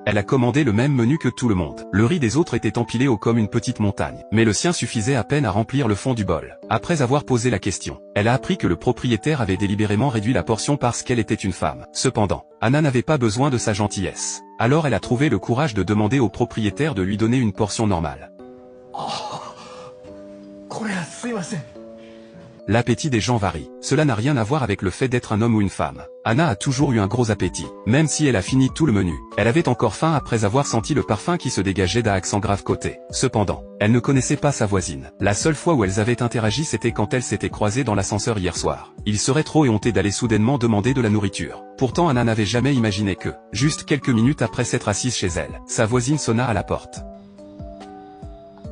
Elle a commandé le même menu que tout le monde. Le riz des autres était empilé haut comme une petite montagne, mais le sien suffisait à peine à remplir le fond du bol. Après avoir posé la question, elle a appris que le propriétaire avait délibérément réduit la portion parce qu'elle était une femme. Cependant, Anna n'avait pas besoin de sa gentillesse. Alors elle a trouvé le courage de demander au propriétaire de lui donner une portion normale. L'appétit des gens varie. Cela n'a rien à voir avec le fait d'être un homme ou une femme. Anna a toujours eu un gros appétit. Même si elle a fini tout le menu, elle avait encore faim après avoir senti le parfum qui se dégageait d'Accent Grave côté. Cependant, elle ne connaissait pas sa voisine. La seule fois où elles avaient interagi c'était quand elles s'étaient croisées dans l'ascenseur hier soir. Il serait trop éhonté d'aller soudainement demander de la nourriture. Pourtant Anna n'avait jamais imaginé que, juste quelques minutes après s'être assise chez elle, sa voisine sonna à la porte.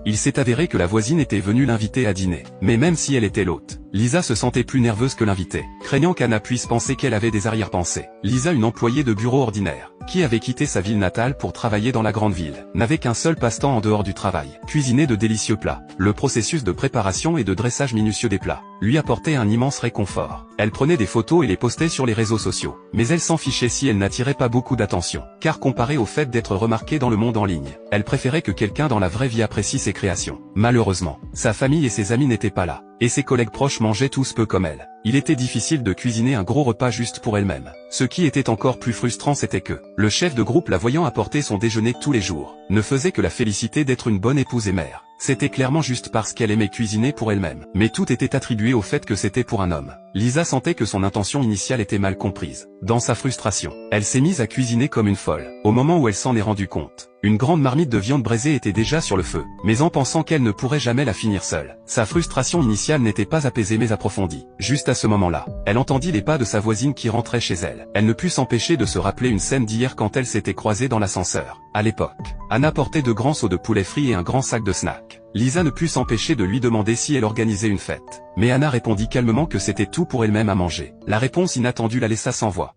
Il s'est avéré que la voisine était venue l'inviter à dîner. Mais même si elle était l'hôte, Lisa se sentait plus nerveuse que l'invité, craignant qu'Anna puisse penser qu'elle avait des arrière-pensées. Lisa, une employée de bureau ordinaire, qui avait quitté sa ville natale pour travailler dans la grande ville, n'avait qu'un seul passe-temps en dehors du travail, cuisiner de délicieux plats. Le processus de préparation et de dressage minutieux des plats lui apportait un immense réconfort. Elle prenait des photos et les postait sur les réseaux sociaux, mais elle s'en fichait si elle n'attirait pas beaucoup d'attention, car comparé au fait d'être remarquée dans le monde en ligne, elle préférait que quelqu'un dans la vraie vie apprécie ses créations. Malheureusement, sa famille et ses amis n'étaient pas là, et ses collègues proches mangeaient tous peu comme elle. Il était difficile de cuisiner un gros repas juste pour elle-même. Ce qui était encore plus frustrant c'était que, le chef de groupe la voyant apporter son déjeuner tous les jours, ne faisait que la féliciter d'être une bonne épouse et mère. C'était clairement juste parce qu'elle aimait cuisiner pour elle-même. Mais tout était attribué au fait que c'était pour un homme. Lisa sentait que son intention initiale était mal comprise. Dans sa frustration, elle s'est mise à cuisiner comme une folle. Au moment où elle s'en est rendue compte, une grande marmite de viande braisée était déjà sur le feu. Mais en pensant qu'elle ne pourrait jamais la finir seule, sa frustration initiale n'était pas apaisée mais approfondie. Juste à ce moment-là, elle entendit les pas de sa voisine qui rentrait chez elle. Elle ne put s'empêcher de se rappeler une scène d'hier quand elle s'était croisée dans l'ascenseur. À l'époque, Anna portait de grands seaux de poulet frit et un grand sac de snacks. Lisa ne put s'empêcher de lui demander si elle organisait une fête. Mais Anna répondit calmement que c'était tout pour elle-même à manger. La réponse inattendue la laissa sans voix.